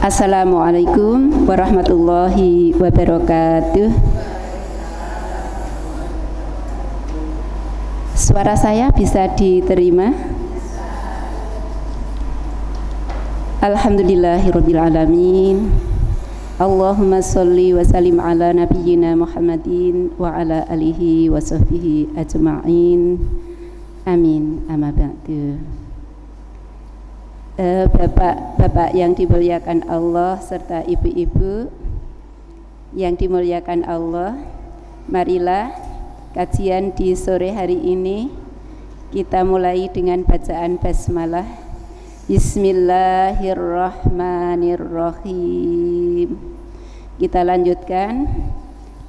Assalamualaikum warahmatullahi wabarakatuh. Suara saya bisa diterima? Alhamdulillahirabbil alamin. Allahumma sholli wa sallim ala nabiyyina Muhammadin wa ala alihi wa sahbihi ajma'in. Amin. Amma ba'du. Bapak-bapak yang dimuliakan Allah serta ibu-ibu yang dimuliakan Allah, marilah kajian di sore hari ini kita mulai dengan bacaan basmalah. Bismillahirrahmanirrahim. Kita lanjutkan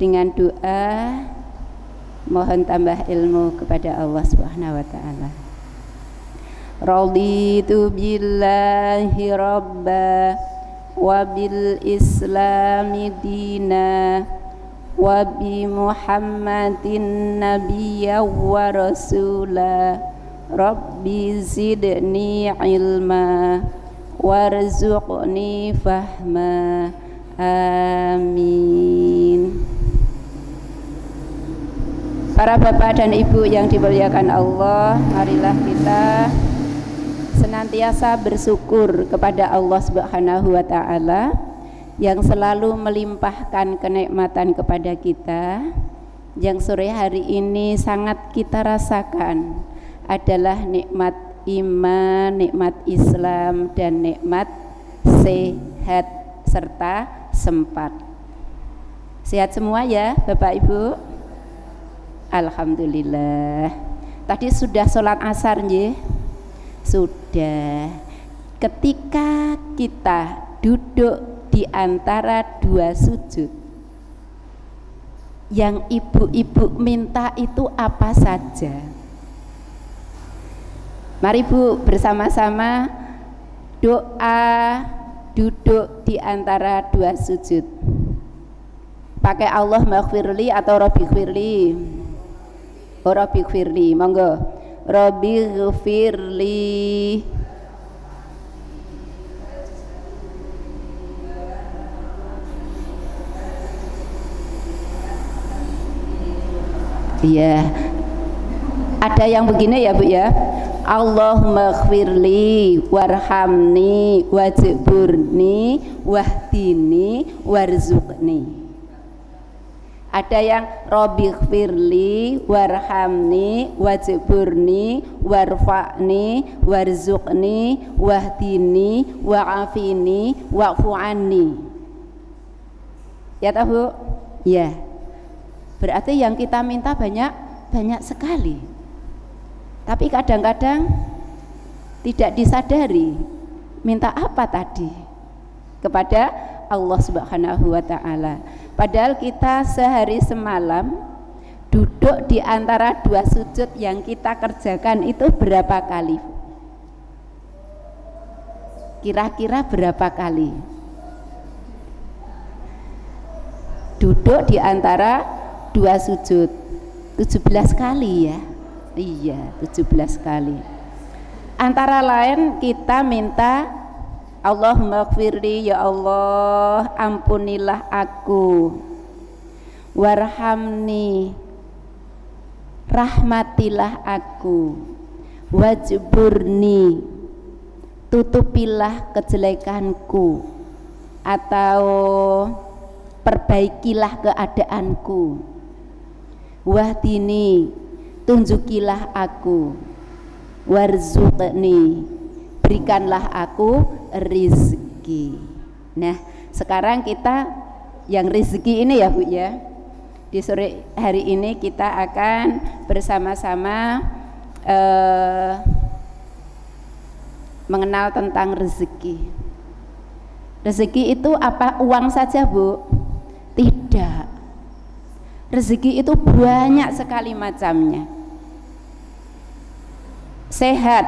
dengan doa mohon tambah ilmu kepada Allah Subhanahu wa taala. Raditu billahi rabba wa bil islami dina wa bi muhammadin nabiyya wa rasula rabbi zidni ilma warzuqni fahma amin. Para bapak dan ibu yang dimuliakan Allah, marilah kita senantiasa bersyukur kepada Allah Subhanahu wa taala yang selalu melimpahkan kenikmatan kepada kita. Yang sore hari ini sangat kita rasakan adalah nikmat iman, nikmat Islam, dan nikmat sehat serta sempat. Sehat semua ya Bapak Ibu? Alhamdulillah. Tadi sudah sholat asar nggih? Sudah. Ketika kita duduk di antara dua sujud, yang ibu-ibu minta itu apa saja? Mari Bu bersama-sama doa duduk di antara dua sujud. Pakai Allah maghfirli atau Rabbi gfirli? Oh, Rabbi gfirli, monggo. Rabbi ghfirli. Iya. Ada yang begini ya Bu ya. Allahumma ghfirli warhamni wajburni wahdini warzuqni. Ada yang Rabbi gfirli warhamni wajburni warfa'ni warzuqni wahdini wa'afini wa'fu anni. Ya tahu? Ya. Berarti yang kita minta banyak sekali. Tapi kadang-kadang tidak disadari minta apa tadi kepada Allah Subhanahu wa taala. Padahal kita sehari semalam duduk di antara dua sujud yang kita kerjakan itu berapa kali? Kira-kira berapa kali? Duduk di antara dua sujud 17 kali ya. Iya, 17 kali. Antara lain kita minta Allahumma gfirli, ya Allah ampunilah aku, warhamni rahmatilah aku, wajburni tutupilah kejelekanku atau perbaikilah keadaanku, wahdini tunjukilah aku, warzuqni berikanlah aku rizki. Nah sekarang kita yang rizki ini ya Bu ya, di sore hari ini kita akan bersama-sama mengenal tentang rezeki. Rezeki itu apa? Uang saja Bu? Tidak. Rezeki itu banyak sekali macamnya. Sehat,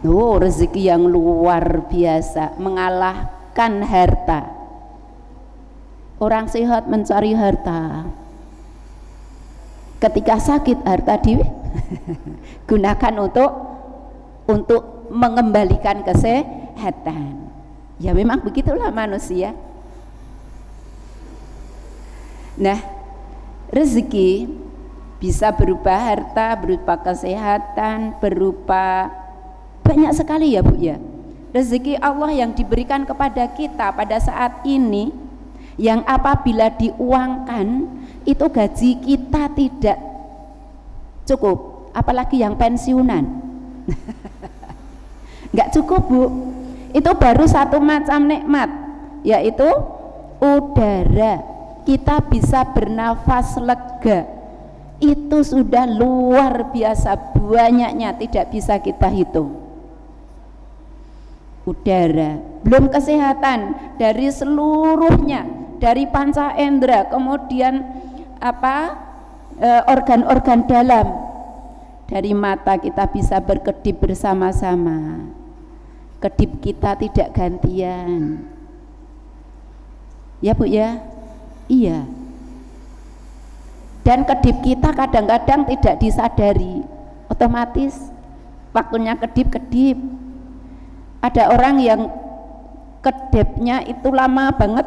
oh rezeki yang luar biasa, mengalahkan harta. Orang sehat mencari harta, ketika sakit harta digunakan untuk mengembalikan kesehatan. Ya memang begitulah manusia. Nah, rezeki bisa berupa harta, berupa kesehatan, berupa banyak sekali ya Bu ya. Rezeki Allah yang diberikan kepada kita pada saat ini, yang apabila diuangkan itu gaji kita tidak cukup, apalagi yang pensiunan. Nggak cukup Bu. Itu baru satu macam nikmat, yaitu udara. Kita bisa bernafas lega, itu sudah luar biasa banyaknya, tidak bisa kita hitung. Udara, belum kesehatan dari seluruhnya, dari panca indera, kemudian organ-organ dalam. Dari mata kita bisa berkedip bersama-sama, kedip kita tidak gantian, ya Bu ya. Iya. Dan kedip kita kadang-kadang tidak disadari, otomatis waktunya kedip-kedip. Ada orang yang kedipnya itu lama banget,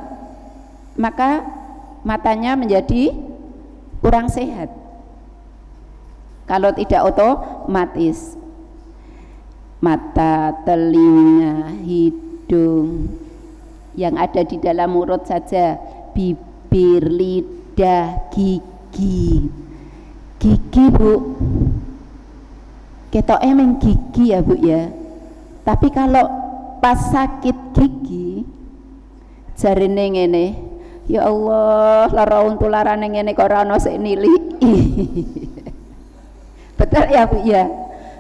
maka matanya menjadi kurang sehat kalau tidak otomatis. Mata, telinga, hidung, yang ada di dalam mulut saja, bibir, lidah, gigi Bu, ketok emang gigi ya Bu ya. Tapi kalau pas sakit gigi jarine ngene, ya Allah lara untularane ngene kok ora ono sik niliki. Betul ya Bu ya.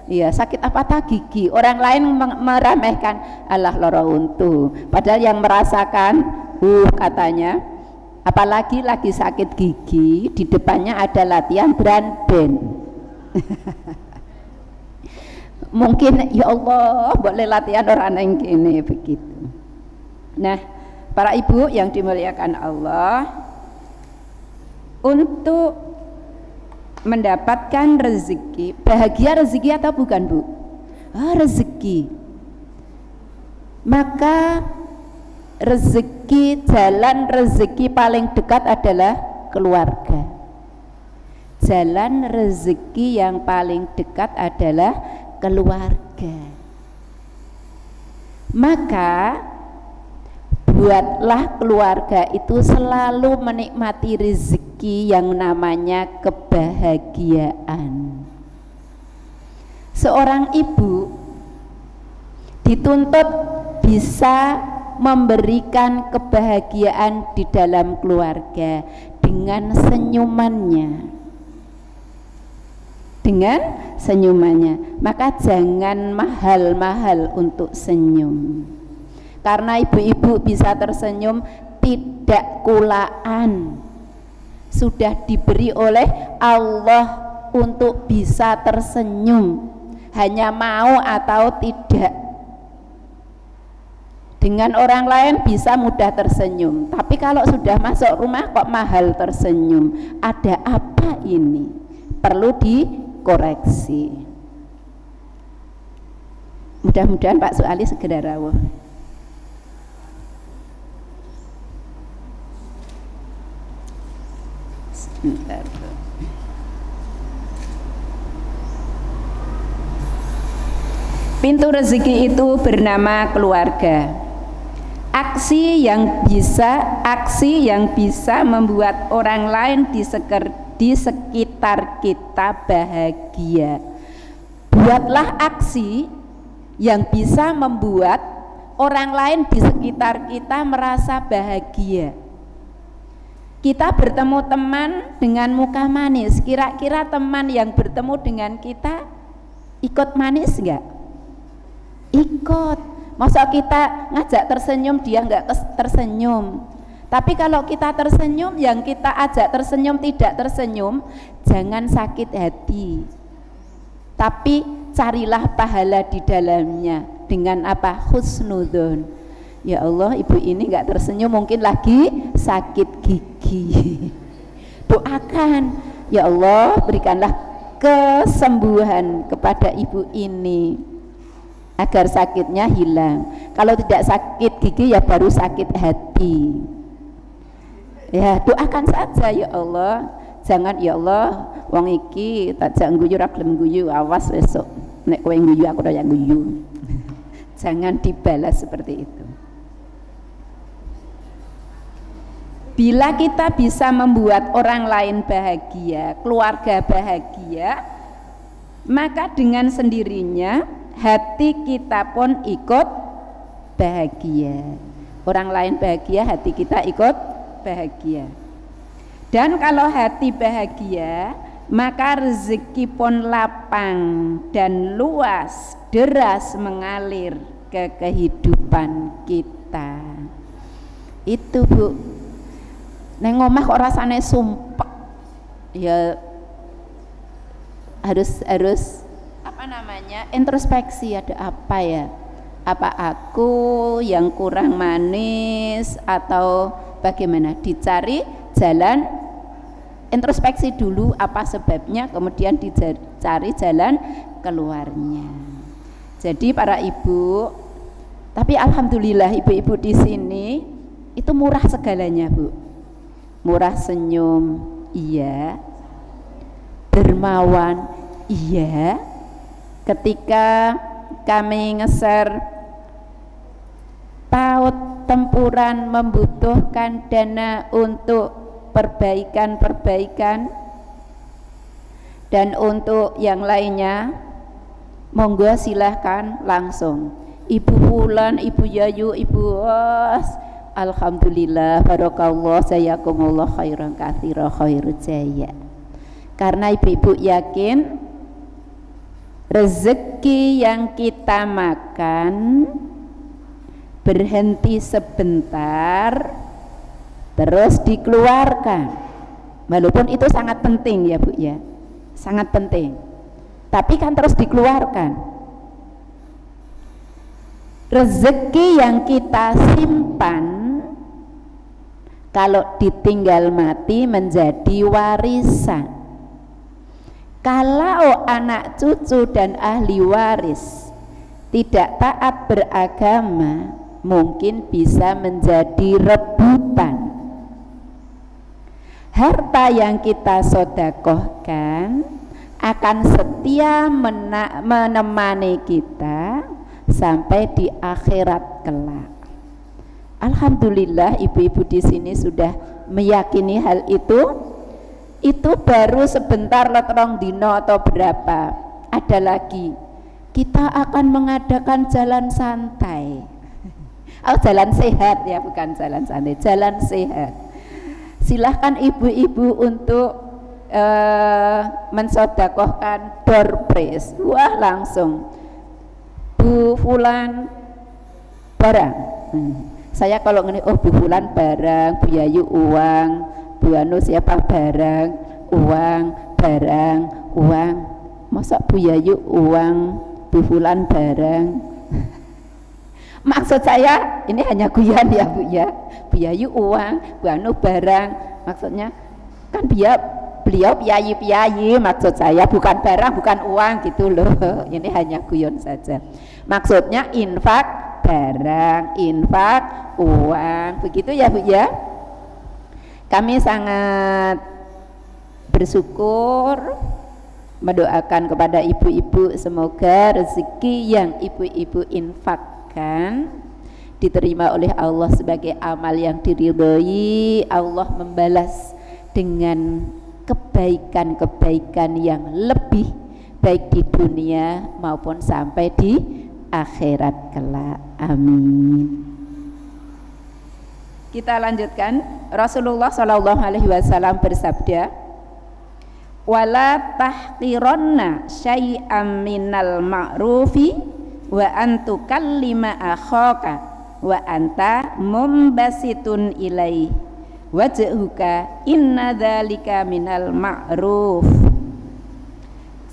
Iya, sakit apa tak gigi. Orang lain meremehkan, alah lara untu, padahal yang merasakan katanya, apalagi lagi sakit gigi, di depannya ada latihan drum band. Mungkin ya Allah boleh latihan orang yang gini begitu. Nah, para ibu yang dimuliakan Allah, untuk mendapatkan rezeki, bahagia rezeki atau bukan Bu? Rezeki. Maka rezeki, jalan rezeki paling dekat adalah keluarga. Jalan rezeki yang paling dekat adalah keluarga. Maka buatlah keluarga itu selalu menikmati rezeki yang namanya kebahagiaan. Seorang ibu dituntut bisa memberikan kebahagiaan di dalam keluarga dengan senyumannya. Dengan senyumannya, maka jangan mahal-mahal untuk senyum. Karena ibu-ibu bisa tersenyum tidak kulaan, sudah diberi oleh Allah untuk bisa tersenyum, hanya mau atau tidak. Dengan orang lain bisa mudah tersenyum, tapi kalau sudah masuk rumah kok mahal tersenyum. Ada apa ini? Perlu dikoreksi. Mudah-mudahan Pak Suali segera rawuh. Sebentar. Pintu rezeki itu bernama keluarga. Aksi yang bisa membuat orang lain di sekitar kita bahagia. Buatlah aksi yang bisa membuat orang lain di sekitar kita merasa bahagia. Kita bertemu teman dengan muka manis, kira-kira teman yang bertemu dengan kita ikut manis enggak? Ikut. Masa kita ngajak tersenyum dia enggak tersenyum. Tapi kalau kita tersenyum, yang kita ajak tersenyum tidak tersenyum, jangan sakit hati. Tapi carilah pahala di dalamnya dengan apa? Husnudzon. Ya Allah, ibu ini enggak tersenyum, mungkin lagi sakit gigi. Doakan, ya Allah berikanlah kesembuhan kepada ibu ini. agar sakitnya hilang. Kalau tidak sakit gigi ya baru sakit hati. Ya doakan saja, ya Allah, jangan ya Allah wong iki tak jak guyu ra gelem guyu, awas besok nek kowe guyu aku ora yang guyu. Jangan dibalas seperti itu. Bila kita bisa membuat orang lain bahagia, keluarga bahagia, maka dengan sendirinya hati kita pun ikut bahagia. Orang lain bahagia, hati kita ikut bahagia. Dan kalau hati bahagia, maka rezeki pun lapang dan luas, deras mengalir ke kehidupan kita. Itu Bu. Neng omah kok rasane sumpek, ya harus apa namanya, introspeksi, ada apa ya, apa aku yang kurang manis atau bagaimana, dicari jalan, introspeksi dulu apa sebabnya, kemudian dicari jalan keluarnya. Jadi para ibu, tapi alhamdulillah ibu-ibu di sini itu murah segalanya Bu. Murah senyum, iya. Dermawan, iya. Ketika kami nge-share PAUD Tempuran membutuhkan dana untuk perbaikan dan untuk yang lainnya, monggo silahkan langsung. Ibu Fulan, Ibu Yayu, Ibu alhamdulillah, barakallah, jazakumullah khairan katsira, khairu jaya. Karena ibu-ibu yakin rezeki yang kita makan berhenti sebentar terus dikeluarkan, walaupun itu sangat penting ya Bu ya, sangat penting, tapi kan terus dikeluarkan. Rezeki yang kita simpan kalau ditinggal mati menjadi warisan. Kalau anak cucu dan ahli waris tidak taat beragama, mungkin bisa menjadi rebutan. Harta yang kita sedekahkan akan setia menemani kita sampai di akhirat kelak. Alhamdulillah ibu-ibu di sini sudah meyakini hal itu. Itu baru sebentar, letrong dino atau berapa. Ada lagi, kita akan mengadakan jalan santai. Oh, jalan sehat ya, bukan jalan santai, jalan sehat. Silahkan ibu-ibu untuk mensedekahkan door prize. Wah, langsung Bu Fulan barang. Saya kalau ngene, oh Bu Fulan barang, Bu Yayu uang, Bu Anu siapa barang, uang, barang, uang. Masa Bu Yayu uang, Bu Fulan barang. Maksud saya ini hanya guyon ya Bu ya. Bu Yayu uang, Bu Anu barang. Maksudnya kan beliau piyayi, maksud saya bukan barang, bukan uang gitu loh. Ini hanya guyon saja. Maksudnya infak barang, infak uang, begitu ya Bu ya. Kami sangat bersyukur, mendoakan kepada ibu-ibu semoga rezeki yang ibu-ibu infakkan diterima oleh Allah sebagai amal yang diridhoi. Allah membalas dengan kebaikan-kebaikan yang lebih baik di dunia maupun sampai di akhirat kelak. Amin. Kita lanjutkan. Rasulullah SAW bersabda, wala tahqiranna syai'am minal ma'rufi wa antukallima akhaka wa anta mumbasitun ilaih wajhuka inna dzalika minal ma'ruf.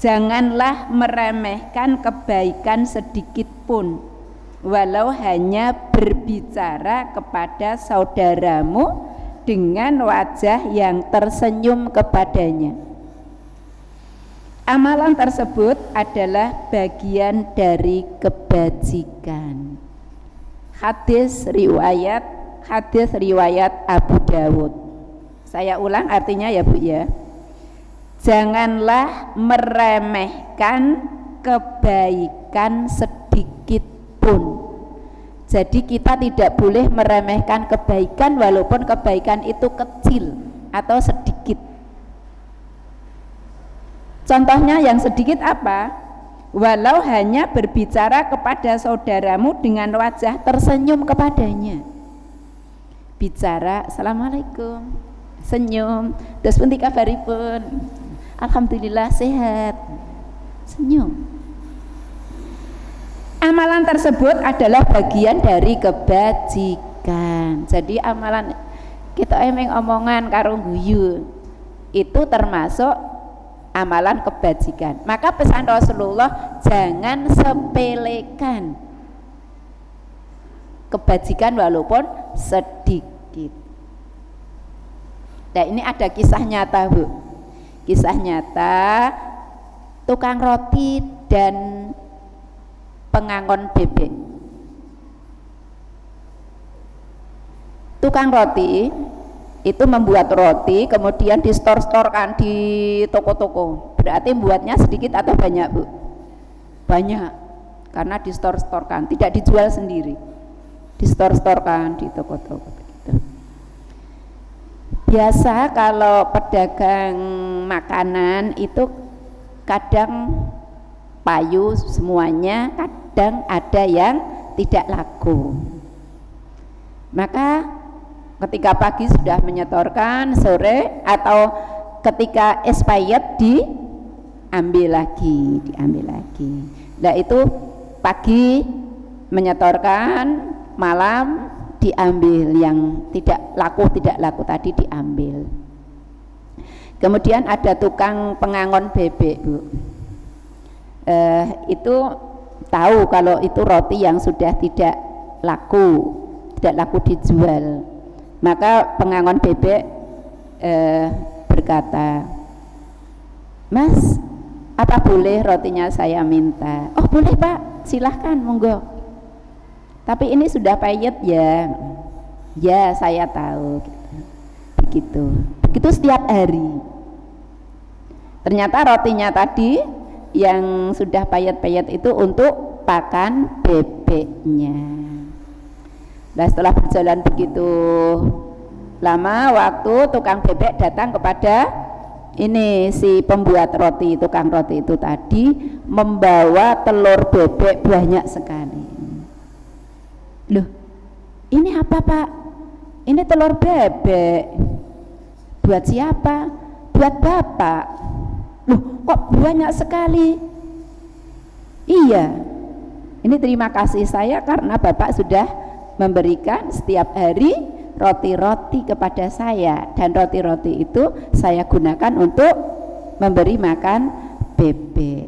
Janganlah meremehkan kebaikan sedikit pun, walau hanya berbicara kepada saudaramu dengan wajah yang tersenyum kepadanya. Amalan tersebut adalah bagian dari kebajikan. Hadis riwayat Abu Dawud. Saya ulang artinya ya Bu ya. Janganlah meremehkan kebaikan sedikit pun. Jadi kita tidak boleh meremehkan kebaikan walaupun kebaikan itu kecil atau sedikit. Contohnya yang sedikit apa? Walau hanya berbicara kepada saudaramu dengan wajah tersenyum kepadanya. Bicara, Assalamualaikum, senyum, terus pun kabaripun, Alhamdulillah sehat, senyum. Amalan tersebut adalah bagian dari kebajikan. Jadi amalan kita emang omongan karo guyu itu termasuk amalan kebajikan. Maka pesan Rasulullah, jangan sepelekan kebajikan walaupun sedikit. Nah ini ada kisah nyata Bu. Kisah nyata tukang roti dan pengangon bebek. Tukang roti itu membuat roti kemudian di store-storekan di toko-toko. Berarti buatnya sedikit atau banyak Bu? Banyak, karena di store-storekan, tidak dijual sendiri, di store-storekan di toko-toko begitu. Biasa kalau pedagang makanan itu kadang payu semuanya, kadang ada yang tidak laku. Maka ketika pagi sudah menyetorkan, sore atau ketika expired diambil lagi. Nah itu pagi menyetorkan, malam diambil, yang tidak laku tadi diambil. Kemudian ada tukang pengangon bebek Bu. Itu tahu kalau itu roti yang sudah tidak laku dijual. Maka pengangon bebek berkata, Mas, apa boleh rotinya saya minta? Oh boleh Pak, silahkan monggo. Tapi ini sudah payet ya. Ya saya tahu. Begitu setiap hari. Ternyata rotinya tadi yang sudah payet-payet itu untuk pakan bebeknya. Nah setelah berjalan begitu lama waktu, tukang bebek datang kepada ini si pembuat roti, tukang roti itu tadi membawa telur bebek banyak sekali. Loh, ini apa Pak? Ini telur bebek. Buat siapa? Buat Bapak. Loh, kok banyak sekali? Iya, ini terima kasih saya karena Bapak sudah memberikan setiap hari roti-roti kepada saya, dan roti-roti itu saya gunakan untuk memberi makan bebek.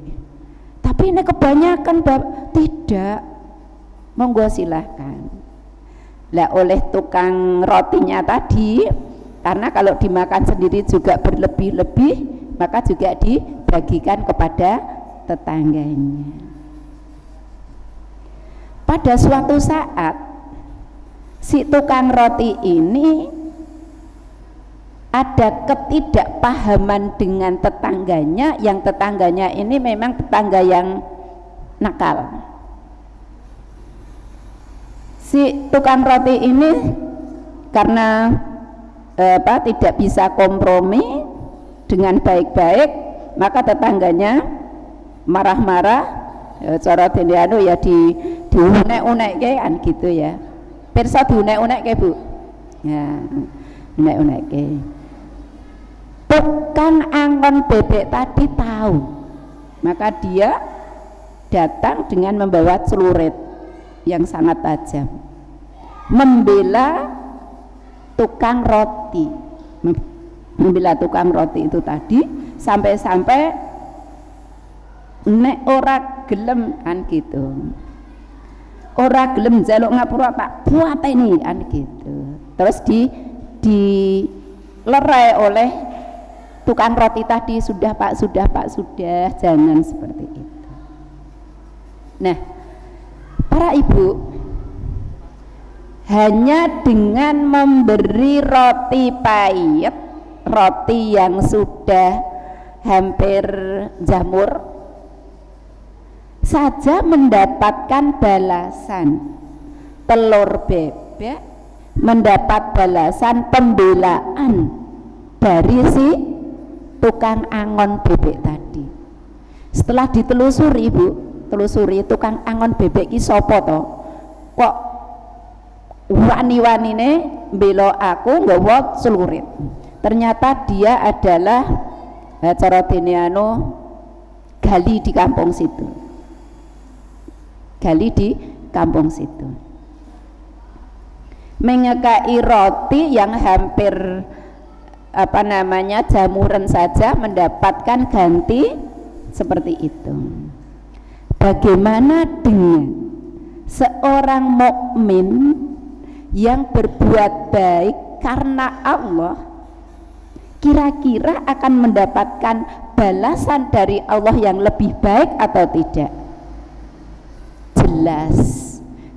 Tapi ini kebanyakan Bapak. Tidak, monggo silahkan. Lah oleh tukang rotinya tadi, karena kalau dimakan sendiri juga berlebih-lebih, maka juga dibagikan kepada tetangganya. Pada suatu saat si tukang roti ini ada ketidakpahaman dengan tetangganya, yang tetangganya ini memang tetangga yang nakal. Si tukang roti ini karena tidak bisa kompromi dengan baik-baik, maka tetangganya marah-marah, cara dene ya diunek-unekke kan gitu ya. Pirsa diunek-unekke Bu. Ya, unek-unekke. Tukang angon bebek tadi tahu, maka dia datang dengan membawa celurit yang sangat tajam, membela tukang roti, itu tadi, sampai-sampai nek ora gelem kan gitu, ora gelem njaluk ngapura tak buateni kan gitu. Terus dilerai oleh tukang roti tadi, sudah Pak, sudah, jangan seperti itu. Nah, para ibu, hanya dengan memberi roti pahit, roti yang sudah hampir jamur saja mendapatkan balasan telur bebek, mendapat balasan pembelaan dari si tukang angon bebek tadi. Setelah ditelusuri, Bu, telusuri tukang angon bebek ki sapa to? Kok wani-wanine bela aku nggawa celurit. Ternyata dia adalah cara dene gali di kampung situ. Gali di kampung situ. Mengekai roti yang hampir jamuran saja mendapatkan ganti seperti itu. Bagaimana dengan seorang mukmin yang berbuat baik karena Allah, kira-kira akan mendapatkan balasan dari Allah yang lebih baik atau tidak? Jelas.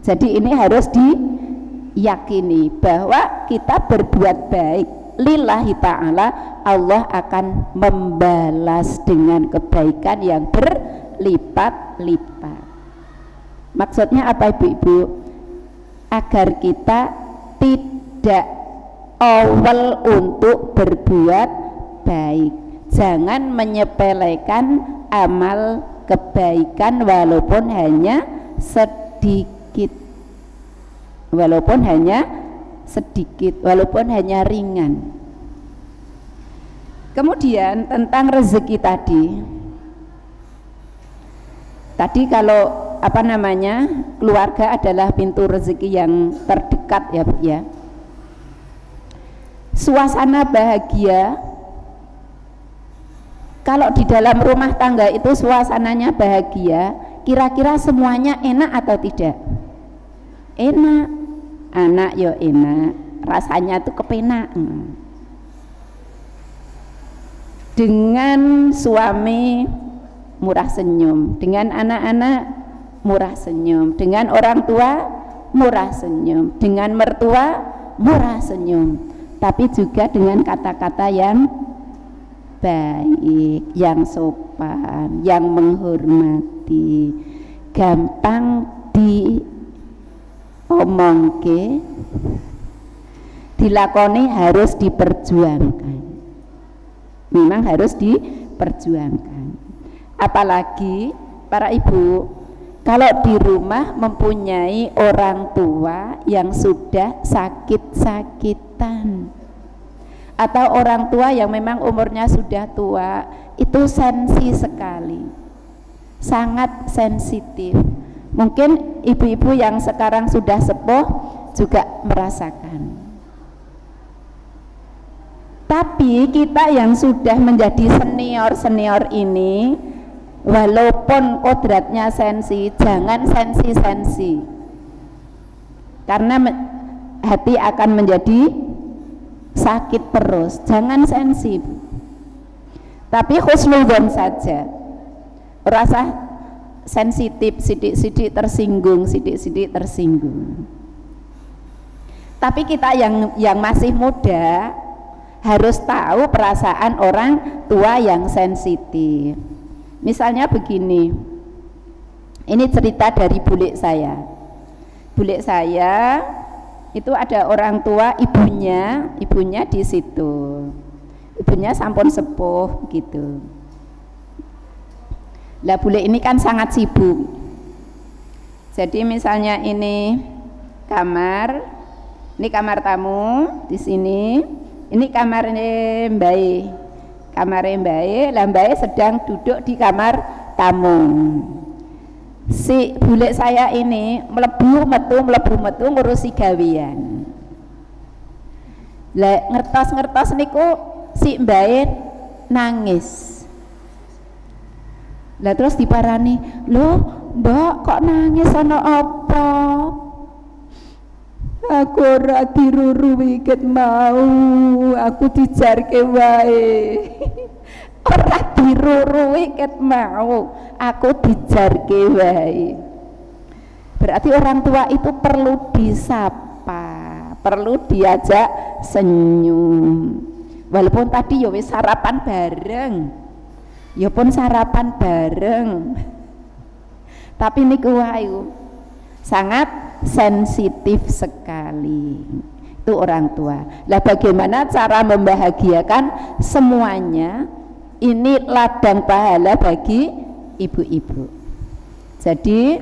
Jadi ini harus diyakini bahwa kita berbuat baik lillahi ta'ala, Allah akan membalas dengan kebaikan yang berlipat-lipat. Maksudnya apa ibu-ibu? Agar kita tidak awal untuk berbuat baik, jangan menyepelekan amal kebaikan walaupun hanya sedikit, walaupun hanya ringan. Kemudian tentang rezeki tadi kalau keluarga adalah pintu rezeki yang terdekat ya Bu ya. Suasana bahagia, kalau di dalam rumah tangga itu suasananya bahagia, kira-kira semuanya enak atau tidak? Enak, anak yo enak, rasanya tuh kepenak. Dengan suami murah senyum, dengan anak-anak murah senyum, dengan orang tua murah senyum, dengan mertua murah senyum, tapi juga dengan kata-kata yang baik, yang sopan, yang menghormati, gampang diomongke, dilakoni, harus diperjuangkan, memang harus diperjuangkan. Apalagi para ibu, kalau di rumah mempunyai orang tua yang sudah sakit-sakitan atau orang tua yang memang umurnya sudah tua, itu sensi sekali, sangat sensitif. Mungkin ibu-ibu yang sekarang sudah sepuh juga merasakan. Tapi kita yang sudah menjadi senior ini, walaupun kodratnya sensi, jangan sensi-sensi, karena hati akan menjadi sakit terus. Jangan sensi, tapi husnudzon saja, rasa sensitif, sidik-sidik tersinggung, Tapi kita yang masih muda harus tahu perasaan orang tua yang sensitif. Misalnya begini, ini cerita dari bule saya. Bule saya itu ada orang tua, ibunya di situ. Ibunya sampun sepuh gitu. Lah bule ini kan sangat sibuk. Jadi misalnya ini kamar tamu di sini. Ini kamarnya Mbae, lah Mbae sedang duduk di kamar tamu. Si bule saya ini mlebu metu ngurusi gawean. Lah ngertos niku si Mbae nangis. Lah terus diparani, "Loh, Mbak, kok nangis ana apa?" Aku ora dirurui ket mau, aku dijarke wae. Ora dirurui ket mau, aku dijarke wae. Berarti orang tua itu perlu disapa, perlu diajak senyum. Walaupun tadi ya wis sarapan bareng, ya pun sarapan bareng. Tapi niku wae sangat sensitif sekali. Itu orang tua. Lah bagaimana cara membahagiakan semuanya? Ini ladang pahala bagi ibu-ibu. Jadi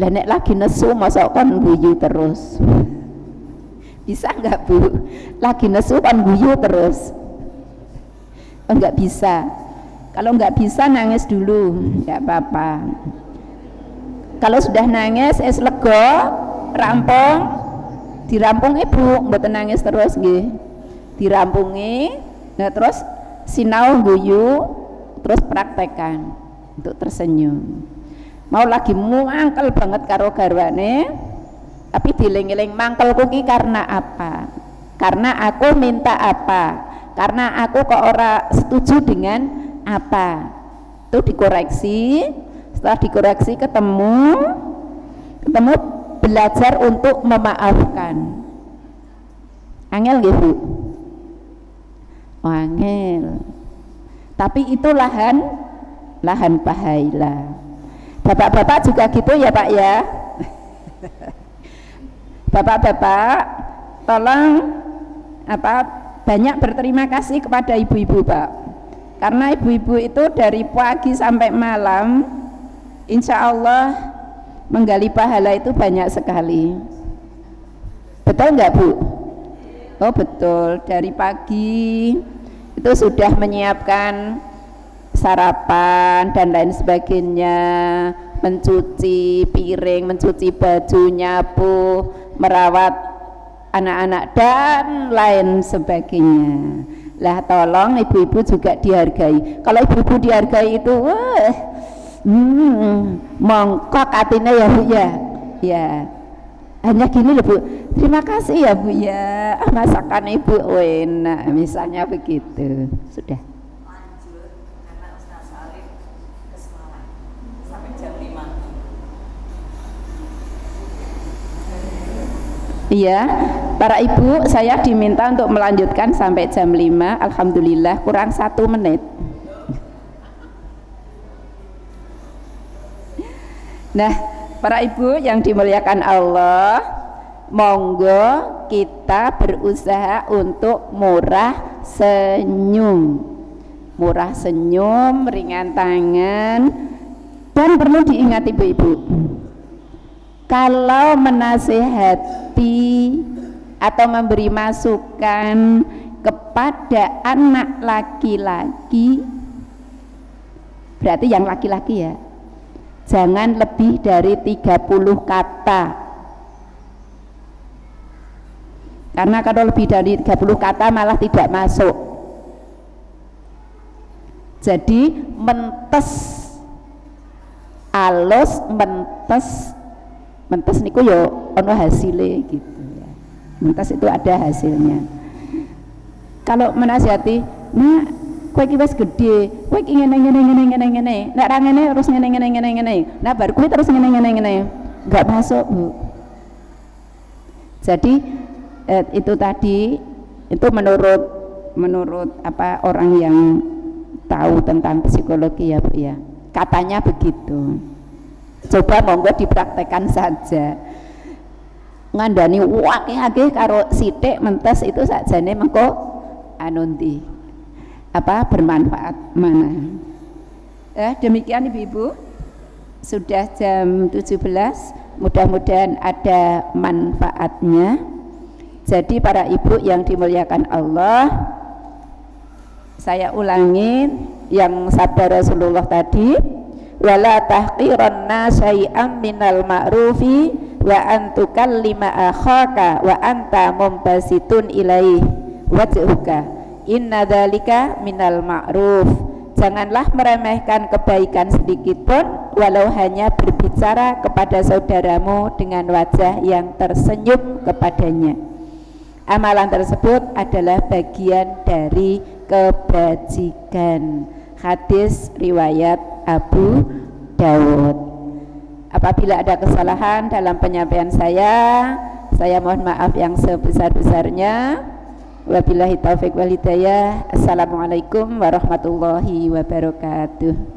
lah nek lagi nesu masa kon guyu terus. Bisa enggak Bu? Lagi nesu kon guyu terus. Enggak bisa. Kalau enggak bisa nangis dulu, enggak apa-apa. Kalau sudah nangis es lega, rampung, dirampungi Bu, mboten nangis terus nggih. Dirampungi, nah terus sinau guyu, terus praktekan untuk tersenyum. Mau lagi mangkel banget karo garwane, tapi dieling-eling mangkelku ki karena apa? Karena aku minta apa? Karena aku kok ora setuju dengan apa? Itu dikoreksi. Setelah dikoreksi ketemu belajar untuk memaafkan. Angel nggih Bu? Oh, angel. Tapi itu lahan pahala. Bapak-bapak juga gitu ya Pak ya. Bapak-bapak tolong banyak berterima kasih kepada ibu-ibu Pak. Karena ibu-ibu itu dari pagi sampai malam insya Allah menggali pahala itu banyak sekali. Betul nggak Bu? Oh betul, dari pagi itu sudah menyiapkan sarapan dan lain sebagainya, mencuci piring, mencuci baju, nyapu, merawat anak-anak dan lain sebagainya. Lah tolong ibu-ibu juga dihargai. Kalau ibu-ibu dihargai itu mongkok hatinya ya Bu ya. Ya. Hanya gini loh Bu. Terima kasih ya Bu ya. Masakan Ibu enak, misalnya begitu. Sudah. Lanjut karena Ustaz Salim ke Semarang sampai jam 5. Iya, para ibu saya diminta untuk melanjutkan sampai jam 5. Alhamdulillah kurang 1 menit. Nah, para ibu yang dimuliakan Allah, monggo kita berusaha untuk murah senyum, ringan tangan. Dan perlu diingat ibu-ibu, kalau menasihati atau memberi masukan kepada anak laki-laki, berarti yang laki-laki ya, jangan lebih dari 30 kata. Karena kalau lebih dari 30 kata malah tidak masuk. Jadi mentes, alus, mentes niku yo ono hasilnya gitu ya. Mentes itu ada hasilnya. Kalau menasihati, nah kowe iki wis gedhe, kowe iki ngene. Nek ra ngene terus ngene. Nah bar kowe terus ngene. Enggak masuk, Bu. Jadi itu tadi itu menurut apa orang yang tahu tentang psikologi ya Bu ya. Katanya begitu. Coba monggo dipraktekkan saja. Ngandani akeh-akeh karo sithik mentes itu sakjane mengko anundi apa bermanfaat mana. Demikian ibu-ibu, sudah jam 17, mudah-mudahan ada manfaatnya. Jadi para ibu yang dimuliakan Allah, saya ulangi yang sabda Rasulullah tadi, wala tahqiranna syai'an minal ma'rufi wa antukallima akhaka wa anta mumbasitun ilaih wajhuka inna dzalika minal ma'ruf. Janganlah meremehkan kebaikan sedikit pun walau hanya berbicara kepada saudaramu dengan wajah yang tersenyum kepadanya. Amalan tersebut adalah bagian dari kebajikan. Hadis riwayat Abu Dawud. Apabila ada kesalahan dalam penyampaian saya mohon maaf yang sebesar-besarnya. Wabillahi taufik wal hidayah. Assalamualaikum warahmatullahi wabarakatuh.